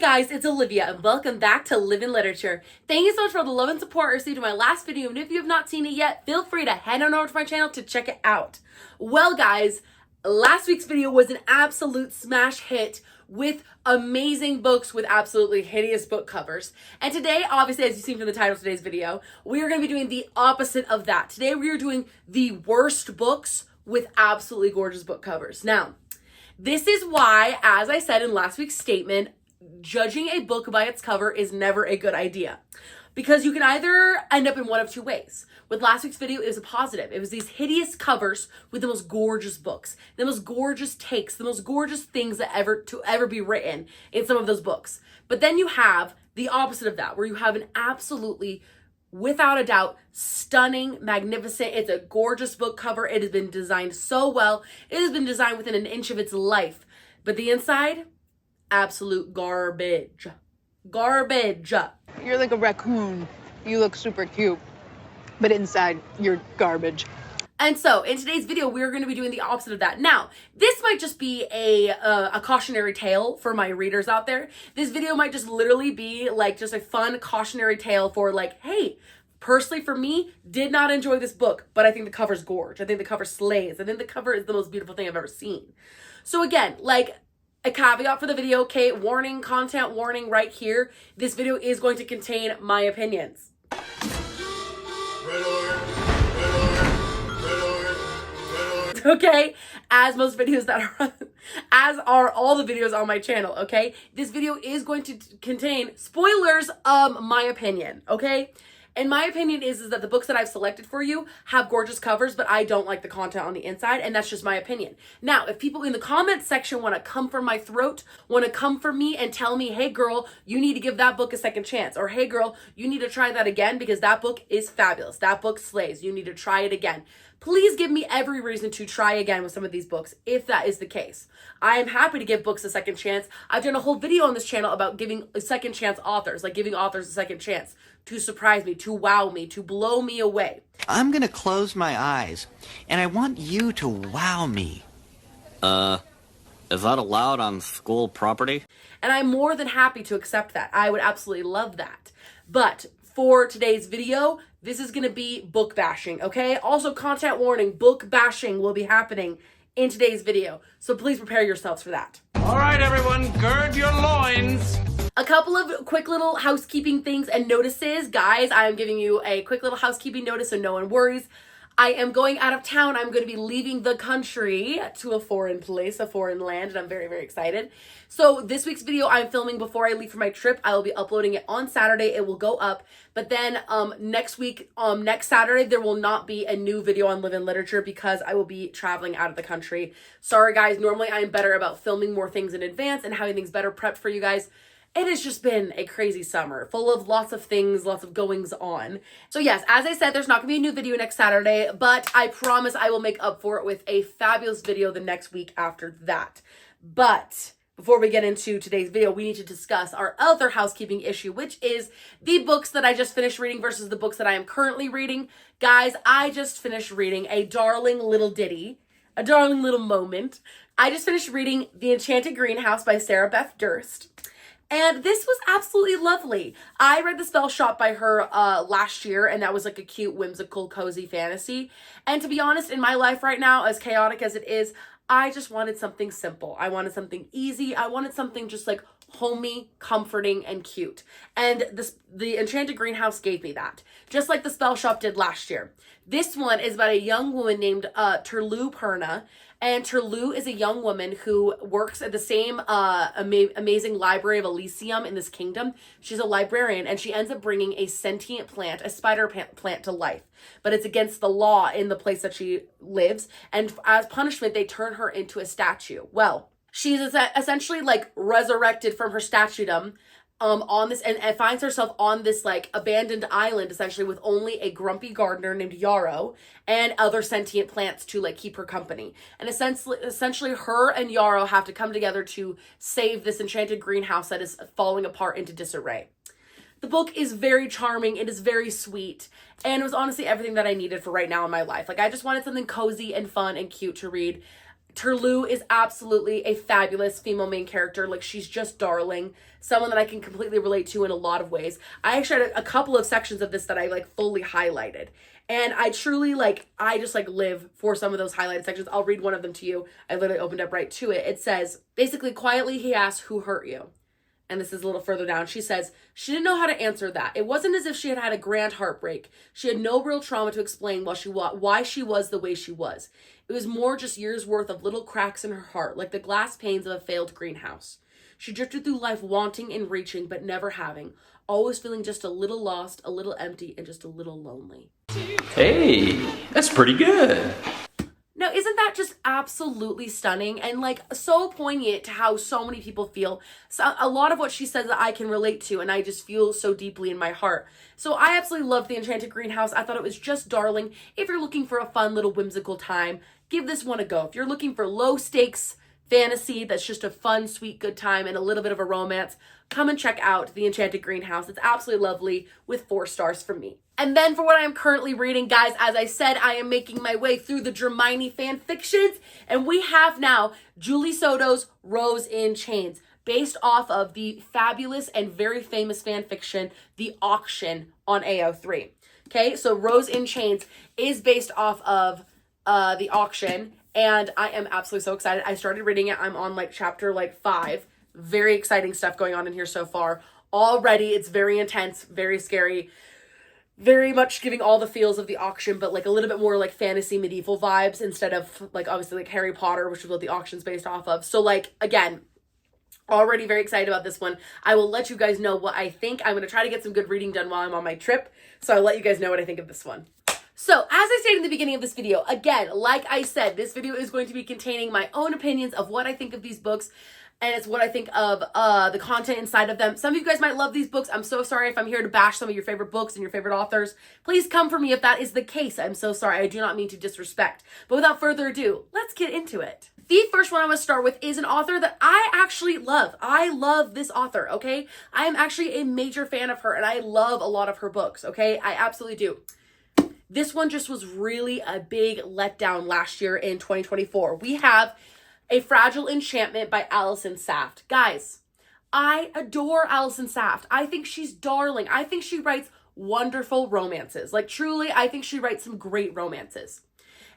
guys, it's Olivia and welcome back to Live in Literature. Thank you so much for the love and support received in my last video, and if you have not seen it yet, feel free to head on over to my channel to check it out. Well guys, last week's video was an absolute smash hit with amazing books with absolutely hideous book covers. And today, obviously, as you've seen from the title of today's video, we are going to be doing the opposite of that. Today we are doing the worst books with absolutely gorgeous book covers. Now, this is why, as I said in last week's statement, judging a book by its cover is never a good idea. Because you can either end up in one of two ways. With last week's video, it was a positive. It was these hideous covers with the most gorgeous books, the most gorgeous takes, the most gorgeous things that ever be written in some of those books. But then you have the opposite of that, where you have an absolutely, without a doubt, stunning, magnificent, it's a gorgeous book cover. It has been designed so well. It has been designed within an inch of its life. But the inside, absolute garbage. Garbage. You're like a raccoon. You look super cute, but inside you're garbage. And so in today's video, we're going to be doing the opposite of that. Now, this might just be a cautionary tale for my readers out there. This video might just literally be like just a fun cautionary tale for like, hey, personally for me, did not enjoy this book, but I think the cover's gorge. I think the cover slays. I think the cover is the most beautiful thing I've ever seen. So again, like a caveat for the video, okay, warning, content warning right here. This video is going to contain my opinions. Okay, as most videos that are, as are all the videos on my channel, okay? This video is going to contain spoilers of my opinion, okay? And my opinion is that the books that I've selected for you have gorgeous covers, but I don't like the content on the inside, and that's just my opinion. Now, if people in the comments section want to come for my throat, want to come for me and tell me, hey girl, you need to give that book a second chance, or hey girl, you need to try that again because that book is fabulous. That book slays. You need to try it again. Please give me every reason to try again with some of these books, if that is the case. I am happy to give books a second chance. I've done a whole video on this channel about giving a second chance authors, like giving authors a second chance to surprise me, to wow me, to blow me away. I'm gonna close my eyes, and I want you to wow me. Is that allowed on school property? And I'm more than happy to accept that. I would absolutely love that. But for today's video, this is going to be book bashing, okay? Also, content warning, book bashing will be happening in today's video. So please prepare yourselves for that. All right, everyone, gird your loins. A couple of quick little housekeeping things and notices. Guys, I am giving you a quick little housekeeping notice so no one worries. I am going out of town. I'm going to be leaving the country to a foreign place, a foreign land, and I'm very, very excited. So this week's video I'm filming before I leave for my trip. I will be uploading it on Saturday. It will go up. But then next week, next Saturday, there will not be a new video on Live in Literature because I will be traveling out of the country. Sorry, guys. Normally, I'm better about filming more things in advance and having things better prepped for you guys. It has just been a crazy summer, full of lots of things, lots of goings on. So yes, as I said, there's not gonna be a new video next Saturday, but I promise I will make up for it with a fabulous video the next week after that. But before we get into today's video, we need to discuss our other housekeeping issue, which is the books that I just finished reading versus the books that I am currently reading. Guys, I just finished reading a darling little ditty, a darling little moment. I just finished reading The Enchanted Greenhouse by Sarah Beth Durst. And this was absolutely lovely. I read The Spell Shop by her last year, and that was like a cute, whimsical, cozy fantasy. And to be honest, in my life right now, as chaotic as it is, I just wanted something simple. I wanted something easy. I wanted something just like homey, comforting, and cute. And the Enchanted Greenhouse gave me that, just like The Spell Shop did last year. This one is about a young woman named Turlu Perna. And Turlu is a young woman who works at the same amazing library of Elysium in this kingdom. She's a librarian, and she ends up bringing a sentient plant, a spider plant, to life. But it's against the law in the place that she lives. And as punishment, they turn her into a statue. Well, she's essentially like resurrected from her statuedom on this and finds herself on this like abandoned island essentially with only a grumpy gardener named Yarrow and other sentient plants to like keep her company. And essentially her and Yarrow have to come together to save this enchanted greenhouse that is falling apart into disarray. The book is very charming. It is very sweet. And it was honestly everything that I needed for right now in my life. Like I just wanted something cozy and fun and cute to read Turlu is absolutely a fabulous female main character. Like, she's just darling. Someone that I can completely relate to in a lot of ways. I actually had a couple of sections of this that I like fully highlighted. And I truly I just live for some of those highlighted sections. I'll read one of them to you. I literally opened up right to it. It says, basically, quietly he asked, "Who hurt you?" And this is a little further down. She says, "She didn't know how to answer that. It wasn't as if she had had a grand heartbreak. She had no real trauma to explain why she was the way she was. It was more just years worth of little cracks in her heart, like the glass panes of a failed greenhouse. She drifted through life wanting and reaching, but never having, always feeling just a little lost, a little empty, and just a little lonely." Hey, that's pretty good. Now, isn't that just absolutely stunning and so poignant to how so many people feel? So a lot of what she says that I can relate to, and I just feel so deeply in my heart. So I absolutely loved The Enchanted Greenhouse. I thought it was just darling. If you're looking for a fun little whimsical time, give this one a go. If you're looking for low stakes fantasy that's just a fun, sweet, good time and a little bit of a romance, come and check out The Enchanted Greenhouse. It's absolutely lovely with 4 stars from me. And then for what I am currently reading, guys, as I said, I am making my way through the Dramini fan fictions, and we have now Julie Soto's Rose in Chains, based off of the fabulous and very famous fan fiction, The Auction, on AO3. Okay, so Rose in Chains is based off of The Auction, and I am absolutely so excited. I started reading it. I'm on chapter 5. Very exciting stuff going on in here so far. Already, it's very intense, very scary, very much giving all the feels of The Auction, but a little bit more fantasy medieval vibes instead of obviously Harry Potter, which is what The Auction's based off of. So again, already very excited about this one. I will let you guys know what I think. I'm going to try to get some good reading done while I'm on my trip. So I'll let you guys know what I think of this one. So, as I stated in the beginning of this video, again, like I said, this video is going to be containing my own opinions of what I think of these books, and it's what I think of the content inside of them. Some of you guys might love these books. I'm so sorry if I'm here to bash some of your favorite books and your favorite authors. Please come for me if that is the case. I'm so sorry. I do not mean to disrespect. But without further ado, let's get into it. The first one I'm going to start with is an author that I actually love. I love this author, okay? I am actually a major fan of her, and I love a lot of her books, okay? I absolutely do. This one just was really a big letdown last year in 2024. We have A Fragile Enchantment by Allison Saft. Guys, I adore Allison Saft. I think she's darling. I think she writes wonderful romances. Truly, I think she writes some great romances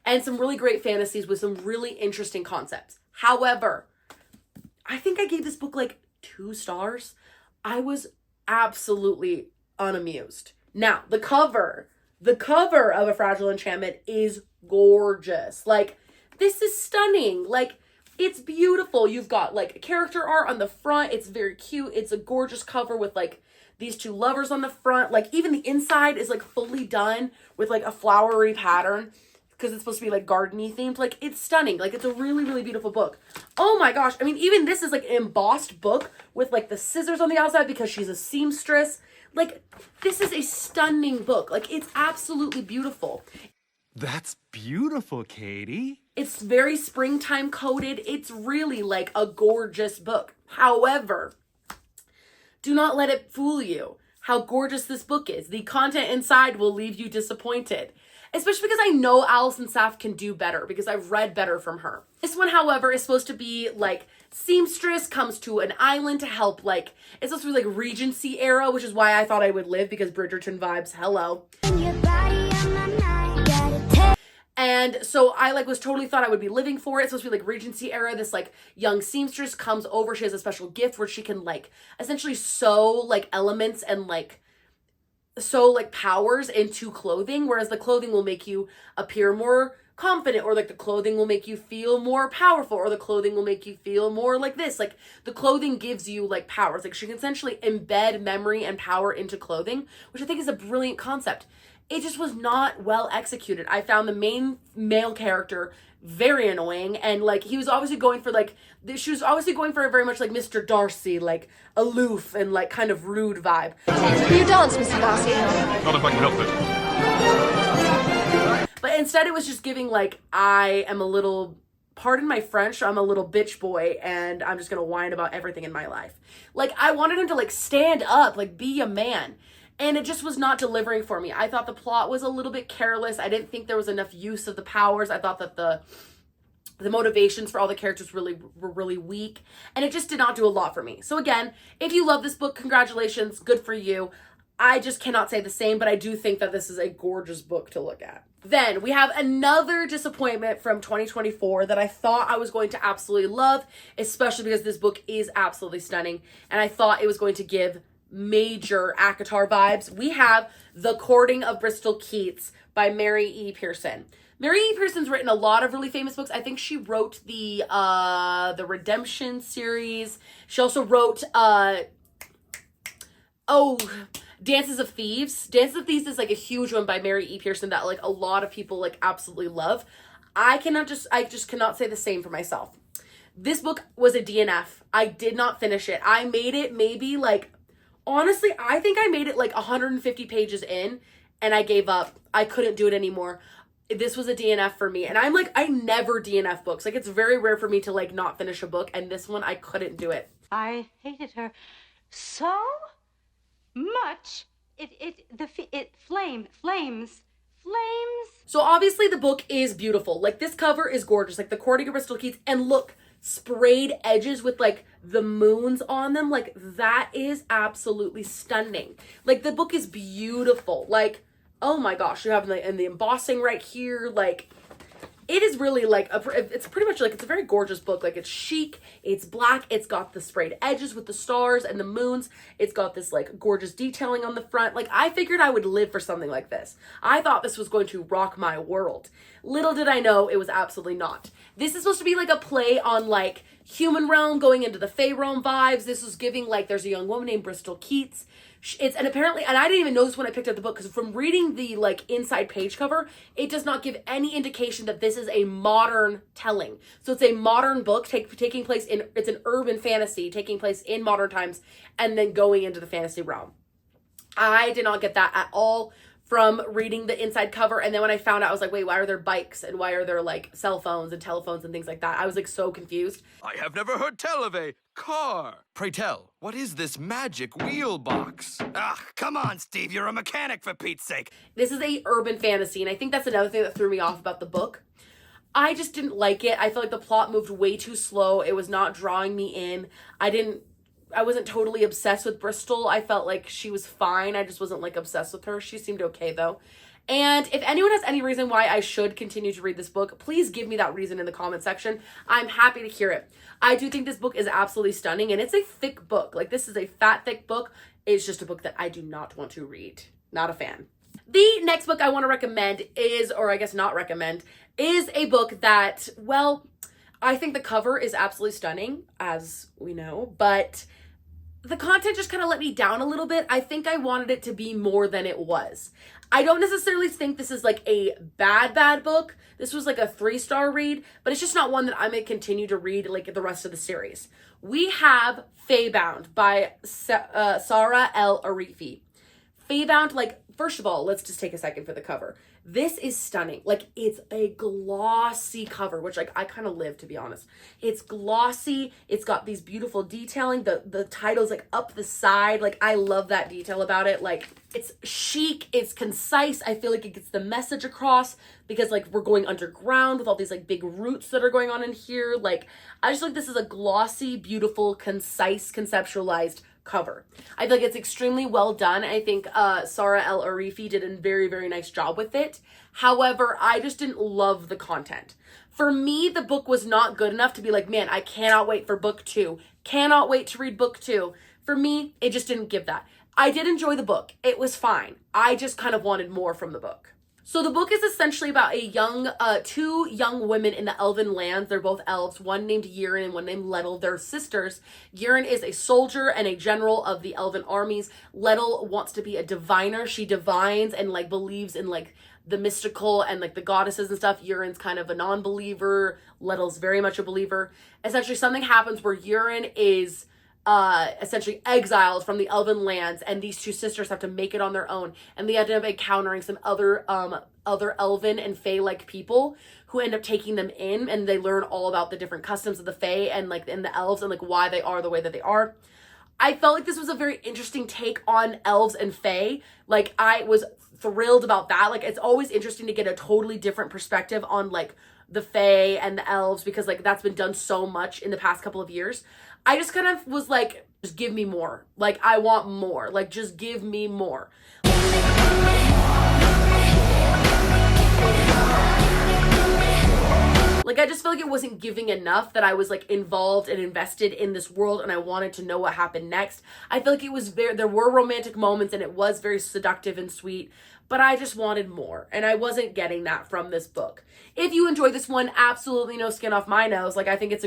and some really great fantasies with some really interesting concepts. However, I think I gave this book 2 stars. I was absolutely unamused. Now, the cover of A Fragile Enchantment is gorgeous. This is stunning. It's beautiful. You've got character art on the front. It's very cute. It's a gorgeous cover with these 2 lovers on the front. Even the inside is fully done with a flowery pattern because it's supposed to be gardeny themed. It's stunning. It's a really, really beautiful book. Oh my gosh. I mean, even this is an embossed book with the scissors on the outside because she's a seamstress. This is a stunning book. It's absolutely beautiful. That's beautiful, Katie. It's very springtime coded. It's really a gorgeous book. However, do not let it fool you how gorgeous this book is. The content inside will leave you disappointed. Especially because I know Allison Saft can do better because I've read better from her. This one, however, is supposed to be seamstress comes to an island to help it's supposed to be Regency era, which is why I thought I would live because Bridgerton vibes, hello. And so I was totally thought I would be living for it. It's supposed to be Regency era. This young seamstress comes over. She has a special gift where she can essentially sew elements and sew powers into clothing, whereas the clothing will make you appear more confident, or the clothing will make you feel more powerful, or the clothing will make you feel more this. The clothing gives you powers. She can essentially embed memory and power into clothing, which I think is a brilliant concept. It just was not well executed. I found the main male character very annoying, and he was obviously going for she was obviously going for a very much Mr. Darcy, aloof and kind of rude vibe. Will you dance, Mr. Darcy? Not if I can help it. But instead it was just giving I am a little, pardon my French, I'm a little bitch boy and I'm just gonna whine about everything in my life. I wanted him to stand up, be a man. And it just was not delivering for me. I thought the plot was a little bit careless. I didn't think there was enough use of the powers. I thought that the The motivations for all the characters were really weak, and it just did not do a lot for me. So again, if you love this book, congratulations, good for you. I just cannot say the same, but I do think that this is a gorgeous book to look at. Then we have another disappointment from 2024 that I thought I was going to absolutely love, especially because this book is absolutely stunning, and I thought it was going to give major ACOTAR vibes. We have The Courting of Bristol Keats by Mary E. Pearson. Mary E. Pearson's written a lot of really famous books. I think she wrote the Redemption series. She also wrote Dances of Thieves. Dances of Thieves is like a huge one by Mary E. Pearson that like a lot of people like absolutely love. I just cannot say the same for myself. This book was a DNF. I did not finish it. I made it maybe like, honestly, I think I made it like 150 pages in and I gave up. I couldn't do it anymore. This was a DNF for me. And I'm like, I never DNF books. Like, it's very rare for me to like not finish a book. And this one, I couldn't do it. I hated her so much. It flames. So obviously the book is beautiful. Like, this cover is gorgeous. Like, The Courting of Bristol Keats. And look, sprayed edges with like the moons on them. Like, that is absolutely stunning. Like, the book is beautiful. Like, oh my gosh, you have the embossing right here. Like, it is really like, it's pretty much like, it's a very gorgeous book. Like, it's chic, it's black, it's got the sprayed edges with the stars and the moons. It's got this like gorgeous detailing on the front. Like, I figured I would live for something like this. I thought this was going to rock my world. Little did I know it was absolutely not. This is supposed to be like a play on like human realm going into the Fey realm vibes. This was giving like, there's a young woman named Bristol Keats. And apparently, and I didn't even know this when I picked up the book, because from reading the like inside page cover, it does not give any indication that this is a modern telling. So it's a modern book taking place in, it's an urban fantasy taking place in modern times and then going into the fantasy realm. I did not get that at all from reading the inside cover. And then when I found out, I was like, wait, why are there bikes and why are there like cell phones and telephones and things like that? I was like so confused. I have never heard tell of a car. Pray tell, what is this magic wheel box? Ah, come on, Steve, you're a mechanic for Pete's sake. This is a urban fantasy, and I think that's another thing that threw me off about the book. I just didn't like it. I felt like the plot moved way too slow. It was not drawing me in. I wasn't totally obsessed with Bristol. I felt like she was fine. I just wasn't like obsessed with her. She seemed okay though. And if anyone has any reason why I should continue to read this book, please give me that reason in the comment section. I'm happy to hear it. I do think this book is absolutely stunning, and it's a thick book. Like, this is a fat, thick book. It's just a book that I do not want to read. Not a fan. The next book I want to recommend is, or I guess not recommend, is a book that, well, I think the cover is absolutely stunning, as we know, but the content just kind of let me down a little bit. I think I wanted it to be more than it was. I don't necessarily think this is like a bad book. This was like a 3-star read, but it's just not one that I'm going to continue to read like the rest of the series. We have Faybound by Sarah L. Arifi. Faybound, like, first of all, let's just take a second for the cover. This is stunning. Like, it's a glossy cover, which like I kind of live, to be honest. It's glossy. It's got these beautiful detailing. The title's like up the side. Like, I love that detail about it. Like, it's chic. It's concise. I feel like it gets the message across because like we're going underground with all these like big roots that are going on in here. Like, I just like this is a glossy, beautiful, concise, conceptualized cover. I feel like it's extremely well done. I think Sarah L. Arifi did a very, very nice job with it. However, I just didn't love the content. For me, the book was not good enough to be like, man, I cannot wait for book 2. Cannot wait to read book 2. For me, it just didn't give that. I did enjoy the book. It was fine. I just kind of wanted more from the book. So the book is essentially about two young women in the elven lands. They're both elves, one named Yirin and one named Lettel. They're sisters. Yirin is a soldier and a general of the elven armies. Lettel wants to be a diviner. She divines and like believes in like the mystical and like the goddesses and stuff. Yirin's kind of a non-believer. Lettel's very much a believer. Essentially, something happens where Yirin is essentially exiled from the elven lands, and these two sisters have to make it on their own, and they end up encountering some other elven and fae like people who end up taking them in, and they learn all about the different customs of the fae and like in the elves and like why they are the way that they are. I felt like this was a very interesting take on elves and fae. Like, I was thrilled about that. Like, it's always interesting to get a totally different perspective on like the Fae and the elves, because like that's been done so much in the past couple of years. I just kind of was like, just give me more. Like, I want more. Like, just give me more. Like, I just feel like it wasn't giving enough, that I was like involved and invested in this world and I wanted to know what happened next. I feel like it was there were romantic moments and it was very seductive and sweet, but I just wanted more. And I wasn't getting that from this book. If you enjoy this one, absolutely no skin off my nose. Like, I think it's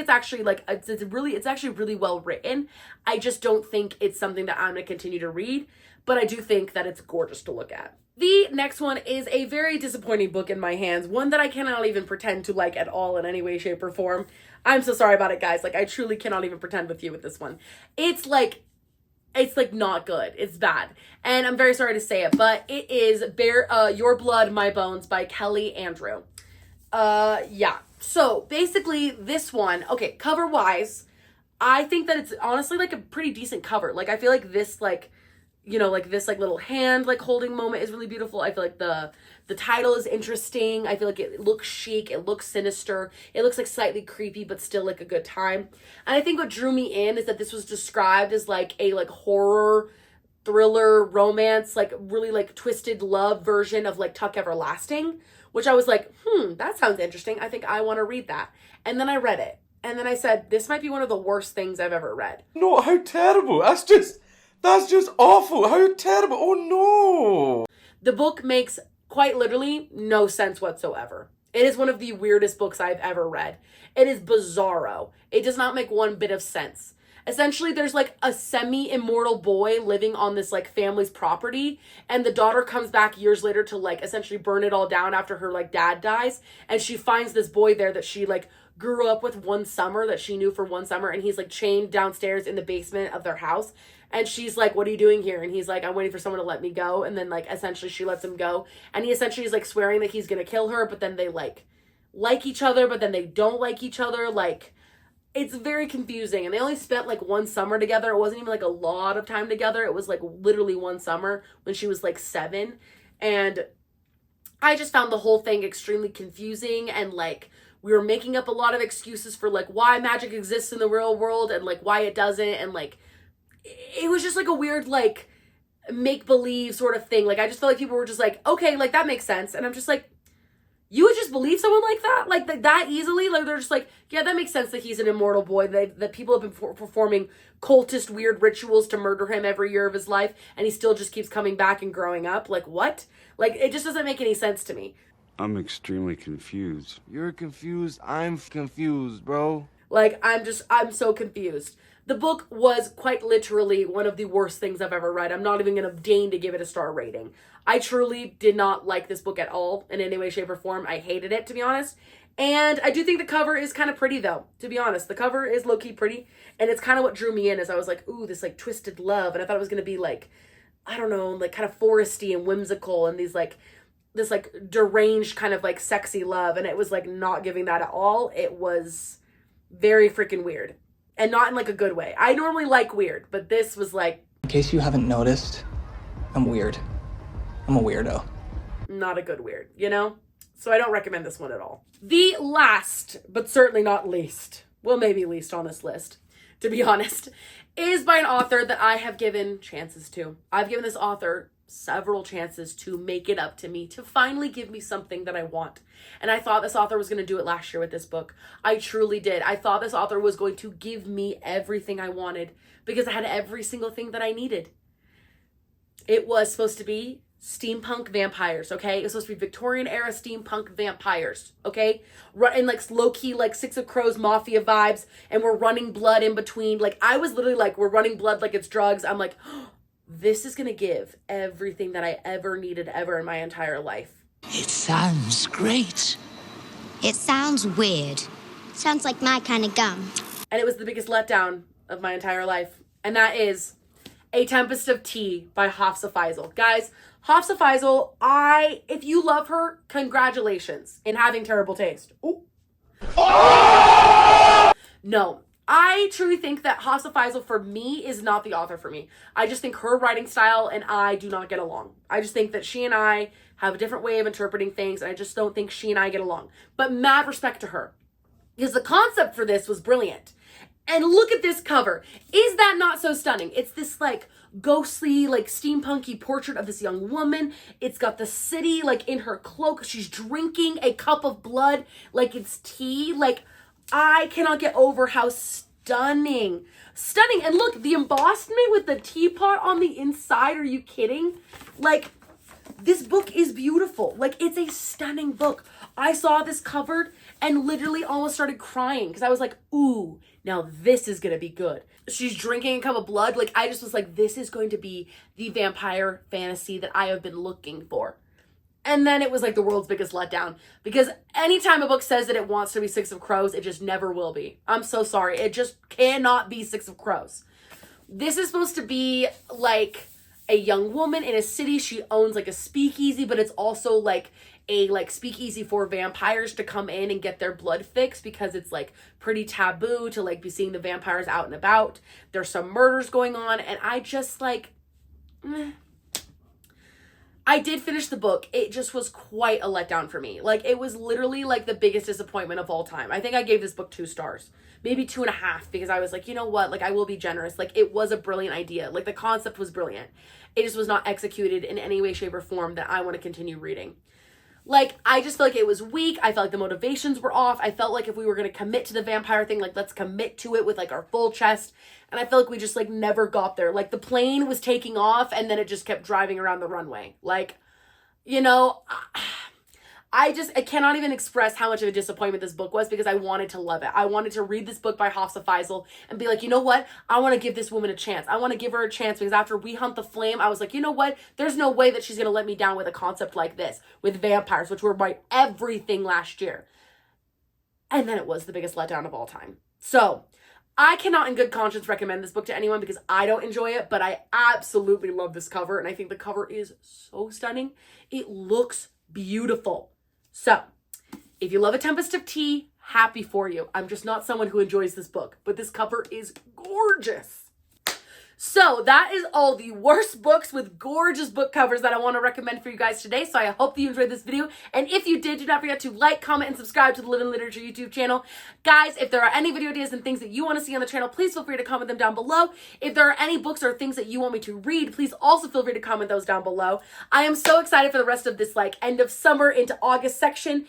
actually like, it's actually really well written. I just don't think it's something that I'm going to continue to read, but I do think that it's gorgeous to look at. The next one is a very disappointing book in my hands, one that I cannot even pretend to like at all in any way, shape, or form. I'm so sorry about it, guys. Like, I truly cannot even pretend with you with this one. It's like not good. It's bad. And I'm very sorry to say it, but it is Your Blood, My Bones by Kelly Andrew. Yeah. So basically this one, okay, cover wise, I think that it's honestly like a pretty decent cover. Like, I feel like this, like, you know, like this like little hand like holding moment is really beautiful. I feel like the title is interesting. I feel like it looks chic, it looks sinister, it looks like slightly creepy, but still like a good time. And I think what drew me in is that this was described as like a like horror thriller romance, like really like twisted love version of like Tuck Everlasting, which I was like, that sounds interesting. I think I want to read that. And then I read it, and then I said, this might be one of the worst things I've ever read. No, how terrible. That's just awful. How terrible. Oh no. The book makes quite literally no sense whatsoever. It is one of the weirdest books I've ever read. It is bizarro. It does not make one bit of sense. Essentially, there's like a semi-immortal boy living on this like family's property, and the daughter comes back years later to like essentially burn it all down after her like dad dies, and she finds this boy there that she like grew up with one summer, that she knew for one summer, and he's like chained downstairs in the basement of their house. And she's like, what are you doing here? And he's like, I'm waiting for someone to let me go. And then like essentially she lets him go, and he essentially is like swearing that he's gonna kill her, but then they like each other, but then they don't like each other. Like, it's very confusing. And they only spent like one summer together. It wasn't even like a lot of time together. It was like literally one summer when she was like 7. And I just found the whole thing extremely confusing, and like we were making up a lot of excuses for like why magic exists in the real world and like why it doesn't, and like it was just like a weird like make-believe sort of thing. Like, I just felt like people were just like, okay, like that makes sense. And I'm just like, you would just believe someone like that? Like that easily? Like, they're just like, yeah, that makes sense that he's an immortal boy. That people have been performing cultist weird rituals to murder him every year of his life, and he still just keeps coming back and growing up. Like, what? Like, it just doesn't make any sense to me. I'm extremely confused. You're confused. I'm confused, bro. Like, I'm so confused. The book was quite literally one of the worst things I've ever read. I'm not even going to deign to give it a star rating. I truly did not like this book at all in any way, shape, or form. I hated it, to be honest. And I do think the cover is kind of pretty, though, to be honest. The cover is low-key pretty, and it's kind of what drew me in, as I was like, ooh, this like twisted love. And I thought it was going to be like, I don't know, like kind of foresty and whimsical, and this like deranged kind of like sexy love. And it was like not giving that at all. It was very freaking weird. And not in like a good way. I normally like weird, but this was like... In case you haven't noticed, I'm weird. I'm a weirdo. Not a good weird, you know? So I don't recommend this one at all. The last, but certainly not least, well, maybe least on this list, to be honest, is by an author that I have given chances to. I've given this author several chances to make it up to me, to finally give me something that I want. And I thought this author was going to do it last year with this book. I truly did. I thought this author was going to give me everything I wanted, because I had every single thing that I needed. It was supposed to be steampunk vampires, okay? It was supposed to be Victorian era steampunk vampires, okay? And like low-key like Six of Crows mafia vibes, and we're running blood in between. Like, I was literally like, we're running blood like it's drugs. I'm like, oh, this is going to give everything that I ever needed ever in my entire life. It sounds great. It sounds weird. Sounds like my kind of gum. And it was the biggest letdown of my entire life. And that is A Tempest of Tea by Hafsa Faizal. Guys, Hafsa Faizal, if you love her, congratulations in having terrible taste. Ooh. Oh! No. I truly think that Hafsa Faizal, for me, is not the author for me. I just think her writing style and I do not get along. I just think that she and I have a different way of interpreting things, and I just don't think she and I get along. But mad respect to her, because the concept for this was brilliant. And look at this cover. Is that not so stunning? It's this like ghostly, like steampunky portrait of this young woman. It's got the city like in her cloak. She's drinking a cup of blood like it's tea. Like, I cannot get over how stunning. Stunning. And look, the embossment with the teapot on the inside. Are you kidding? Like, this book is beautiful. Like, it's a stunning book. I saw this covered and literally almost started crying because I was like, ooh, now this is gonna be good. She's drinking a cup of blood. Like, I just was like, this is going to be the vampire fantasy that I have been looking for. And then it was like the world's biggest letdown, because anytime a book says that it wants to be Six of Crows, it just never will be. I'm so sorry. It just cannot be Six of Crows. This is supposed to be like a young woman in a city. She owns like a speakeasy, but it's also like a speakeasy for vampires to come in and get their blood fixed, because it's like pretty taboo to like be seeing the vampires out and about. There's some murders going on, and I just like, I did finish the book. It just was quite a letdown for me. Like, it was literally like the biggest disappointment of all time. I think I gave this book 2 stars, maybe 2.5, because I was like, you know what? Like, I will be generous. Like, it was a brilliant idea. Like, the concept was brilliant. It just was not executed in any way, shape, or form that I want to continue reading. Like, I just felt like it was weak. I felt like the motivations were off. I felt like if we were going to commit to the vampire thing, like, let's commit to it with like our full chest. And I felt like we just like never got there. Like, the plane was taking off and then it just kept driving around the runway. Like, you know, I cannot even express how much of a disappointment this book was, because I wanted to love it. I wanted to read this book by Hafsa Faizal and be like, you know what? I want to give this woman a chance. I want to give her a chance, because after We Hunt the Flame, I was like, you know what? There's no way that she's going to let me down with a concept like this, with vampires, which were my everything last year. And then it was the biggest letdown of all time. So I cannot in good conscience recommend this book to anyone, because I don't enjoy it, but I absolutely love this cover. And I think the cover is so stunning. It looks beautiful. So, if you love A Tempest of Tea, happy for you. I'm just not someone who enjoys this book, but this cover is gorgeous. So, that is all the worst books with gorgeous book covers that I want to recommend for you guys today. So, I hope that you enjoyed this video. And if you did, do not forget to like, comment, and subscribe to the Living Literature YouTube channel. Guys, if there are any video ideas and things that you want to see on the channel, please feel free to comment them down below. If there are any books or things that you want me to read, please also feel free to comment those down below. I am so excited for the rest of this like end of summer into August section.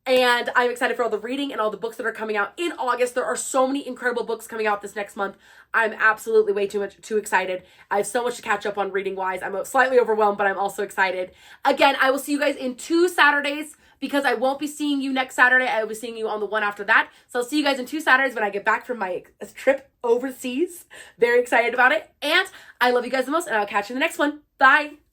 And I'm excited for all the reading and all the books that are coming out in August. There are so many incredible books coming out this next month. I'm absolutely way too excited. I have so much to catch up on reading wise. I'm slightly overwhelmed, but I'm also excited. Again, I will see you guys in 2 Saturdays, because I won't be seeing you next Saturday. I will be seeing you on the one after that. So I'll see you guys in 2 Saturdays when I get back from my trip overseas. Very excited about it. And I love you guys the most, and I'll catch you in the next one. Bye.